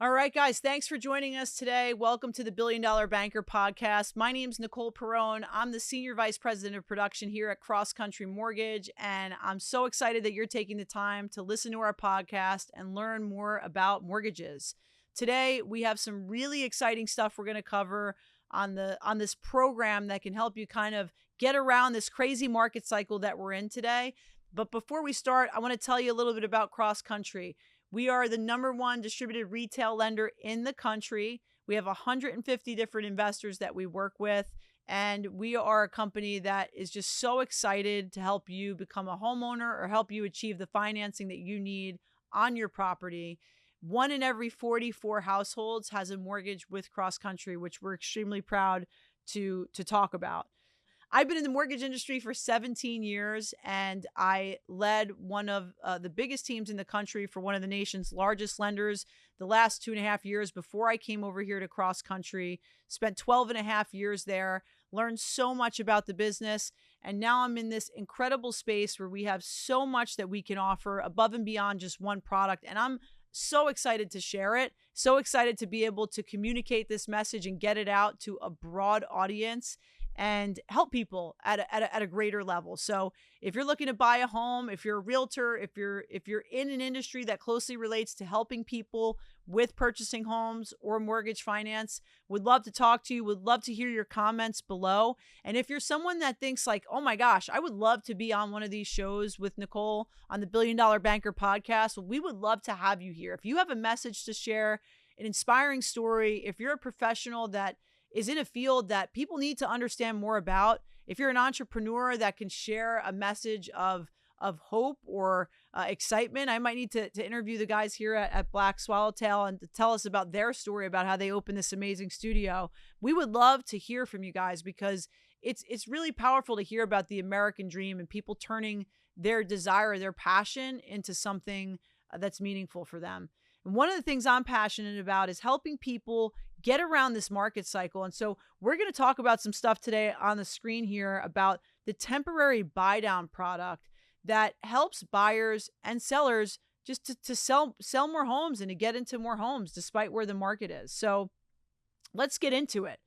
All right, guys, thanks for joining us today. Welcome to the Billion Dollar Banker podcast. My name is Nicole Perrone. I'm the Senior Vice President of Production here at CrossCountry Mortgage, and I'm so excited that you're taking the time to listen to our podcast and learn more about mortgages. Today, we have some really exciting stuff we're going to cover on this program that can help you kind of get around this crazy market cycle that we're in today. But before we start, I want to tell you a little bit about CrossCountry. We are the #1 distributed retail lender in the country. We have 150 different investors that we work with, and we are a company that is just so excited to help you become a homeowner or help you achieve the financing that you need on your property. 1 in every 44 households has a mortgage with CrossCountry, which we're extremely proud to talk about. I've been in the mortgage industry for 17 years, and I led one of the biggest teams in the country for one of the nation's largest lenders the last 2.5 years before I came over here to CrossCountry. Spent 12.5 years there, learned so much about the business, and now I'm in this incredible space where we have so much that we can offer above and beyond just one product, and I'm so excited to share it, so excited to be able to communicate this message and get it out to a broad audience and help people at a greater level. So if you're looking to buy a home, if you're a realtor, if you're in an industry that closely relates to helping people with purchasing homes or mortgage finance, would love to talk to you, would love to hear your comments below. And if you're someone that thinks like, oh my gosh, I would love to be on one of these shows with Nicole on the Billion Dollar Banker podcast, well, we would love to have you here. If you have a message to share, an inspiring story, if you're a professional that is in a field that people need to understand more about, if you're an entrepreneur that can share a message of hope or excitement, I might need to interview the guys here at Black Swallowtail and to tell us about their story about how they opened this amazing studio. We would love to hear from you guys because it's really powerful to hear about the American dream and people turning their desire, their passion into something that's meaningful for them. And one of the things I'm passionate about is helping people get around this market cycle. And so we're going to talk about some stuff today on the screen here about the temporary buy down product that helps buyers and sellers just to sell more homes and to get into more homes despite where the market is. So let's get into it.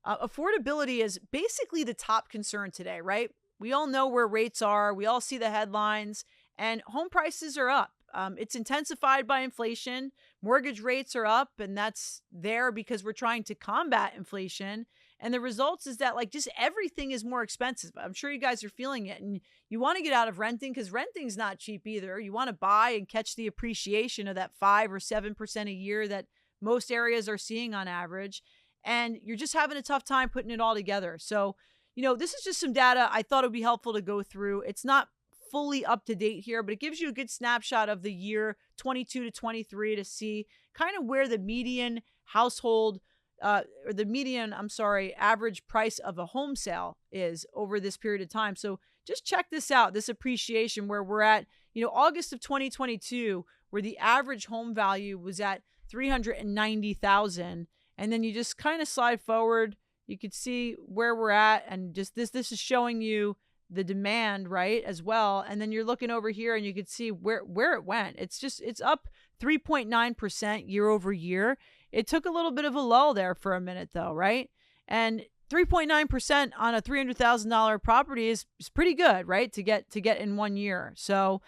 Affordability is basically the top concern today, right? We all know where rates are. We all see the headlines, and home prices are up. It's intensified by inflation. Mortgage rates are up, and that's there because we're trying to combat inflation. And the results is that like just everything is more expensive. I'm sure you guys are feeling it, and you want to get out of renting because renting's not cheap either. You want to buy and catch the appreciation of that 5 or 7% a year that most areas are seeing on average. And you're just having a tough time putting it all together. So, this is just some data I thought it would be helpful to go through. It's not fully up to date here, but it gives you a good snapshot of the year 22 to 23 to see kind of where the median household average price of a home sale is over this period of time. So just check this out, this appreciation where we're at, August of 2022, where the average home value was at $390,000. And then you just kind of slide forward, you could see where we're at. And just this is showing you the demand, right, as well. And then you're looking over here and you can see where it went. It's up 3.9% year over year. It took a little bit of a lull there for a minute though, right? And 3.9% on a $300,000 property is pretty good, right? To get in 1 year. So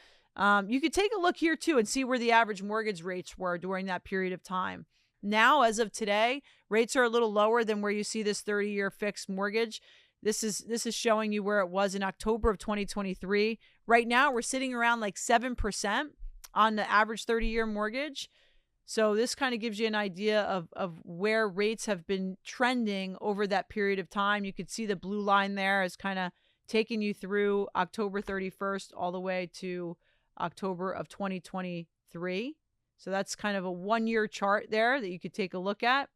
you could take a look here too and see where the average mortgage rates were during that period of time. Now, as of today, rates are a little lower than where you see this 30-year fixed mortgage. This is showing you where it was in October of 2023. Right now, we're sitting around like 7% on the average 30-year mortgage. So this kind of gives you an idea of where rates have been trending over that period of time. You could see the blue line there is kind of taking you through October 31st all the way to October of 2023. So that's kind of a 1-year chart there that you could take a look at.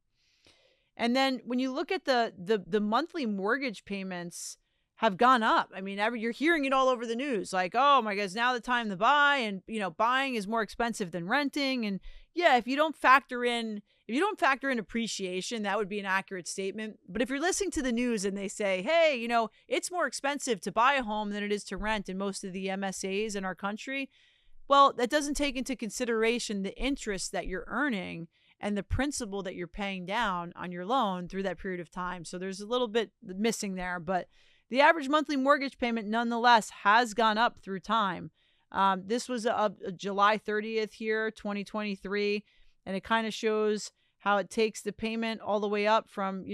And then when you look at the monthly mortgage payments have gone up. I mean, you're hearing it all over the news. Like, oh my gosh, now the time to buy, and buying is more expensive than renting. And yeah, if you don't factor in appreciation, that would be an accurate statement. But if you're listening to the news and they say, hey, it's more expensive to buy a home than it is to rent in most of the MSAs in our country, well, that doesn't take into consideration the interest that you're earning and the principal that you're paying down on your loan through that period of time. So there's a little bit missing there, but the average monthly mortgage payment nonetheless has gone up through time. This was a July 30th here, 2023, and it kind of shows how it takes the payment all the way up from,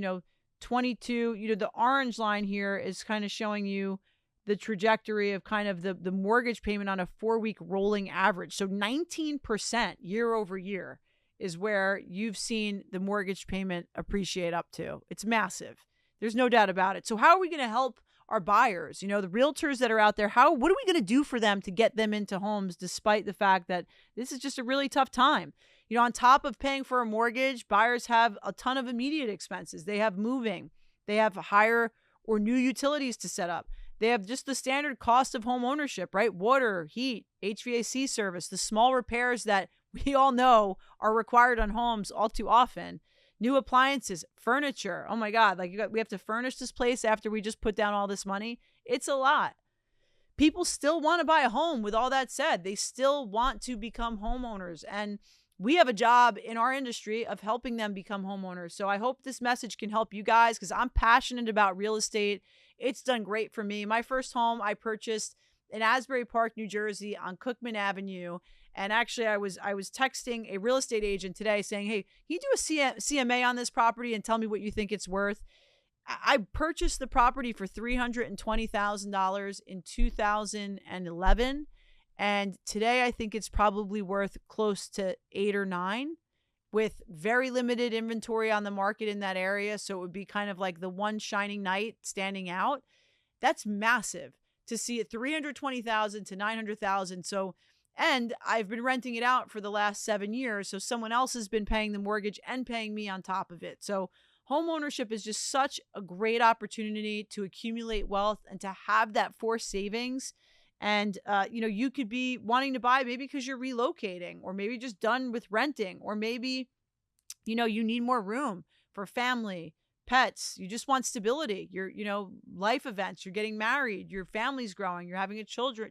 22, the orange line here is kind of showing you the trajectory of kind of the mortgage payment on a 4-week rolling average. So 19% year over year is where you've seen the mortgage payment appreciate up to. It's massive. There's no doubt about it. So how are we going to help our buyers? The realtors that are out there, what are we going to do for them to get them into homes despite the fact that this is just a really tough time? On top of paying for a mortgage, buyers have a ton of immediate expenses. They have moving. They have higher or new utilities to set up. They have just the standard cost of home ownership, right? Water, heat, HVAC service, the small repairs that we all know are required on homes all too often. New appliances, furniture. Oh my God, we have to furnish this place after we just put down all this money. It's a lot. People still want to buy a home. With all that said, they still want to become homeowners. And we have a job in our industry of helping them become homeowners. So I hope this message can help you guys because I'm passionate about real estate. It's done great for me. My first home I purchased in Asbury Park, New Jersey on Cookman Avenue. And actually, I was texting a real estate agent today saying, hey, can you do a CMA on this property and tell me what you think it's worth? I purchased the property for $320,000 in 2011. And today I think it's probably worth close to 8 or 9 with very limited inventory on the market in that area. So it would be kind of like the one shining knight standing out. That's massive to see it 320,000 to 900,000. So, and I've been renting it out for the last 7 years. So someone else has been paying the mortgage and paying me on top of it. So home ownership is just such a great opportunity to accumulate wealth and to have that forced savings. And, you could be wanting to buy maybe because you're relocating or maybe just done with renting, or maybe, you need more room for family, pets. You just want stability. Your, life events, you're getting married, your family's growing, you're having a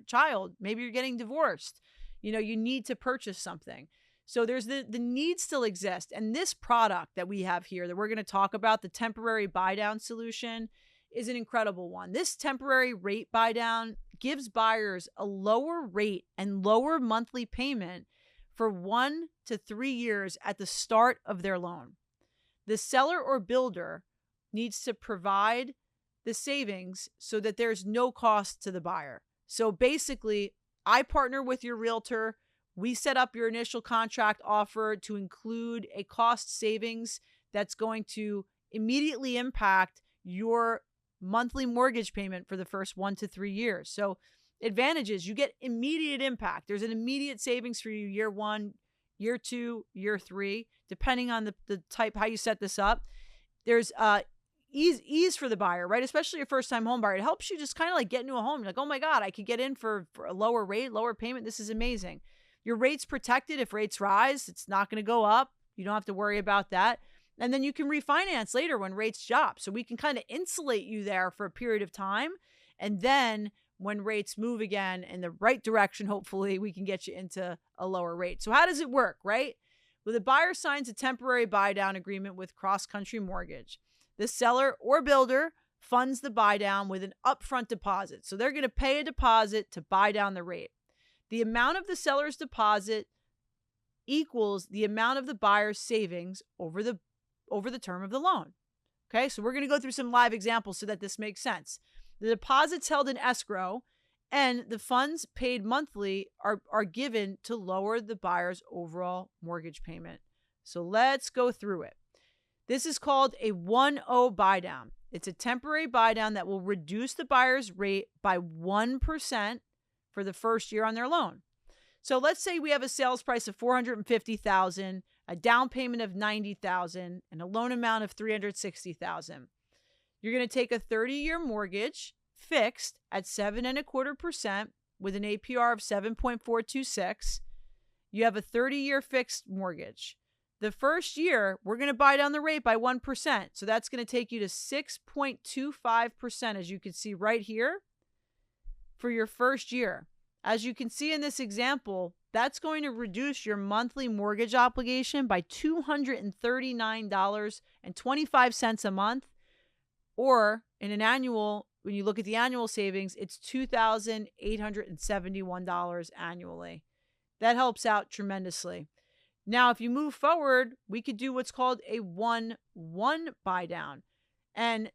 child, maybe you're getting divorced. You need to purchase something. So there's the need still exists. And this product that we have here that we're going to talk about, the temporary buy down solution, is an incredible one. This temporary rate buy down gives buyers a lower rate and lower monthly payment for 1 to 3 years at the start of their loan. The seller or builder needs to provide the savings so that there's no cost to the buyer. So basically, I partner with your realtor. We set up your initial contract offer to include a cost savings that's going to immediately impact your monthly mortgage payment for the first 1 to 3 years. So advantages, you get immediate impact. There's an immediate savings for you year 1, year 2, year 3, depending on the type, how you set this up. There's ease for the buyer, right? Especially a first time home buyer. It helps you just kind of like get into a home. You're like, oh my God, I could get in for a lower rate, lower payment. This is amazing. Your rate's protected. If rates rise, it's not going to go up. You don't have to worry about that. And then you can refinance later when rates drop. So we can kind of insulate you there for a period of time. And then when rates move again in the right direction, hopefully we can get you into a lower rate. So how does it work, right? Well, the buyer signs a temporary buy down agreement with CrossCountry Mortgage. The seller or builder funds the buy down with an upfront deposit. So they're going to pay a deposit to buy down the rate. The amount of the seller's deposit equals the amount of the buyer's savings over the term of the loan. Okay, so we're going to go through some live examples so that this makes sense. The deposit's held in escrow and the funds paid monthly are given to lower the buyer's overall mortgage payment. So let's go through it. This is called a 1-0 buy down. It's a temporary buy down that will reduce the buyer's rate by 1% for the first year on their loan. So let's say we have a sales price of $450,000, a down payment of $90,000, and a loan amount of $360,000. You're going to take a 30-year mortgage fixed at 7.25% with an APR of 7.426. You have a 30-year fixed mortgage. The first year, we're going to buy down the rate by 1%. So that's going to take you to 6.25%, as you can see right here, for your first year. As you can see in this example, that's going to reduce your monthly mortgage obligation by $239.25 a month. Or in an annual, when you look at the annual savings, it's $2,871 annually. That helps out tremendously. Now, if you move forward, we could do what's called a 1-1 buy down. And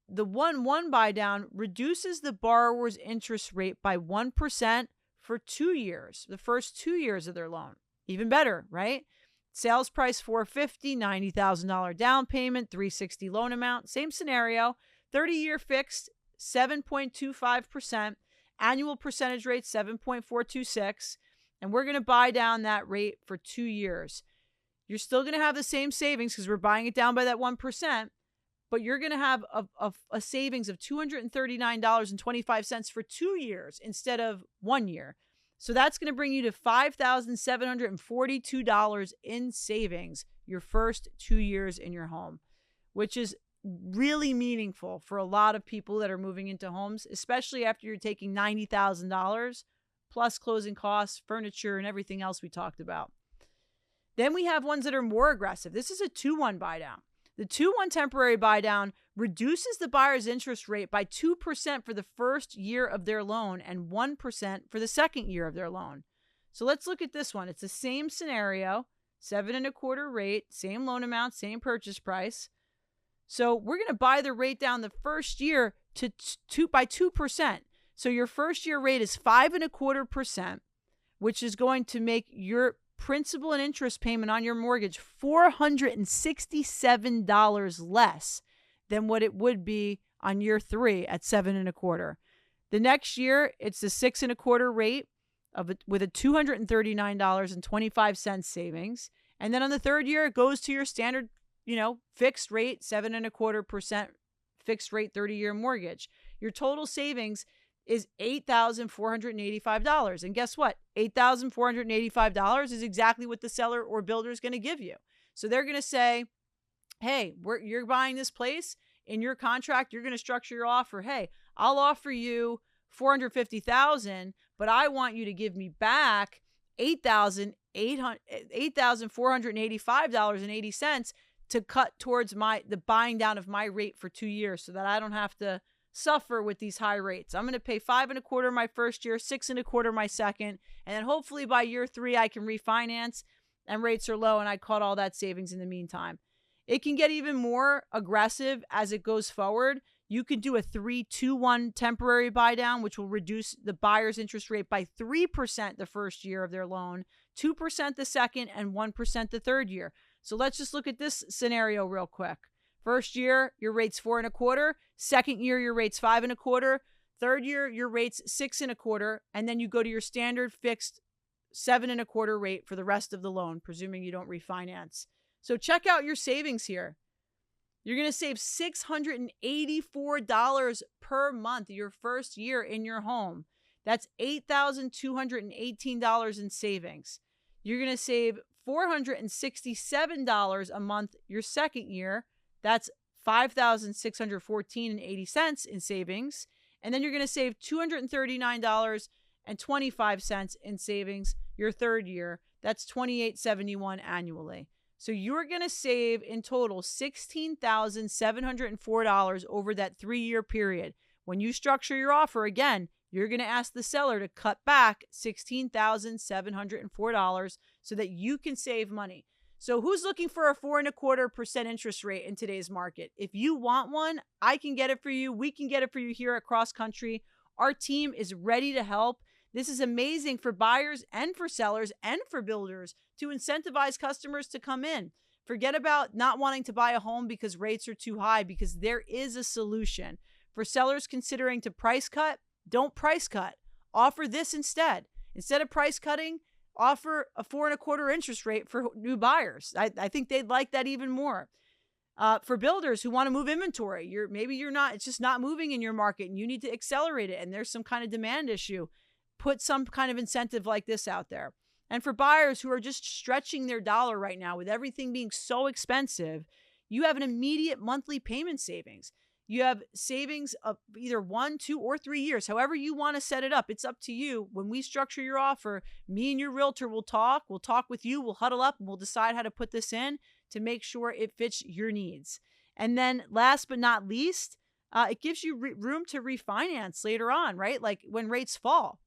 the 1-1 buy down reduces the borrower's interest rate by 1% for 2 years, the first 2 years of their loan. Even better, right? Sales price $450, $90,000 down payment, $360 loan amount. Same scenario, 30-year fixed, 7.25%, annual percentage rate 7.426, and we're going to buy down that rate for 2 years. You're still going to have the same savings because we're buying it down by that 1%, but you're going to have a savings of $239.25 for 2 years instead of 1 year. So that's going to bring you to $5,742 in savings your first 2 years in your home, which is really meaningful for a lot of people that are moving into homes, especially after you're taking $90,000 plus closing costs, furniture, and everything else we talked about. Then we have ones that are more aggressive. This is a 2-1 buy down. The 2-1 temporary buy down reduces the buyer's interest rate by 2% for the first year of their loan and 1% for the second year of their loan. So let's look at this one. It's the same scenario, 7.25% rate, same loan amount, same purchase price. So we're going to buy the rate down the first year by 2%. So your first year rate is 5.25%, which is going to make your principal and interest payment on your mortgage $467 less than what it would be on year 3 at 7.25%. The next year, it's the 6.25% rate with a $239.25 savings. And then on the third year, it goes to your standard, fixed rate, 7.25% fixed rate 30-year mortgage. Your total savings is $8,485. And guess what? $8,485 is exactly what the seller or builder is going to give you. So they're going to say, hey, you're buying this place. In your contract, you're going to structure your offer. Hey, I'll offer you $450,000, but I want you to give me back $8,485.80 to cut towards the buying down of my rate for 2 years so that I don't have to suffer with these high rates. I'm going to pay 5.25% my first year, 6.25% my second, and then hopefully by year 3 I can refinance and rates are low and I caught all that savings in the meantime. It can get even more aggressive as it goes forward. You could do a 3-2-1 temporary buy down, which will reduce the buyer's interest rate by 3% the first year of their loan, 2% the second, and 1% the third year. So let's just look at this scenario real quick. First year, your rate's 4.25%. Second year, your rate's 5.25%. Third year, your rate's 6.25%. And then you go to your standard fixed 7.25% rate for the rest of the loan, presuming you don't refinance. So check out your savings here. You're going to save $684 per month your first year in your home. That's $8,218 in savings. You're going to save $467 a month your second year. That's $5,614.80 in savings. And then you're going to save $239.25 in savings your third year. That's $2,871 annually. So you're going to save in total $16,704 over that 3-year period. When you structure your offer, again, you're going to ask the seller to cut back $16,704 so that you can save money. So who's looking for a 4.25% interest rate in today's market? If you want one, I can get it for you. We can get it for you here at CrossCountry. Our team is ready to help. This is amazing for buyers and for sellers and for builders to incentivize customers to come in. Forget about not wanting to buy a home because rates are too high, because there is a solution. For sellers considering to price cut, don't price cut. Offer this instead. Instead of price cutting, offer a 4.25% interest rate for new buyers. I think they'd like that even more. For builders who want to move inventory, it's just not moving in your market and you need to accelerate it and there's some kind of demand issue. Put some kind of incentive like this out there. And for buyers who are just stretching their dollar right now with everything being so expensive, you have an immediate monthly payment savings. You have savings of either 1, 2, or 3 years, however you want to set it up. It's up to you. When we structure your offer, me and your realtor will talk. We'll talk with you. We'll huddle up and we'll decide how to put this in to make sure it fits your needs. And then last but not least, it gives you room to refinance later on, right? Like when rates fall,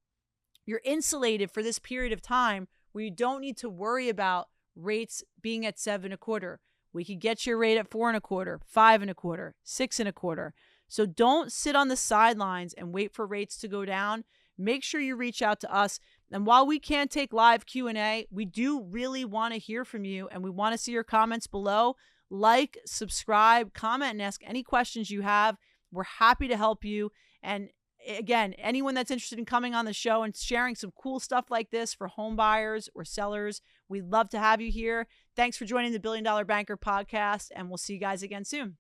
you're insulated for this period of time where you don't need to worry about rates being at 7.25. We could get your rate at 4.25, 5.25, 6.25. So don't sit on the sidelines and wait for rates to go down. Make sure you reach out to us. And while we can't take live Q&A, we do really want to hear from you, and we want to see your comments below. Like, subscribe, comment, and ask any questions you have. We're happy to help you. And again, anyone that's interested in coming on the show and sharing some cool stuff like this for home buyers or sellers, we'd love to have you here. Thanks for joining the $1 Billion Banker podcast, and we'll see you guys again soon.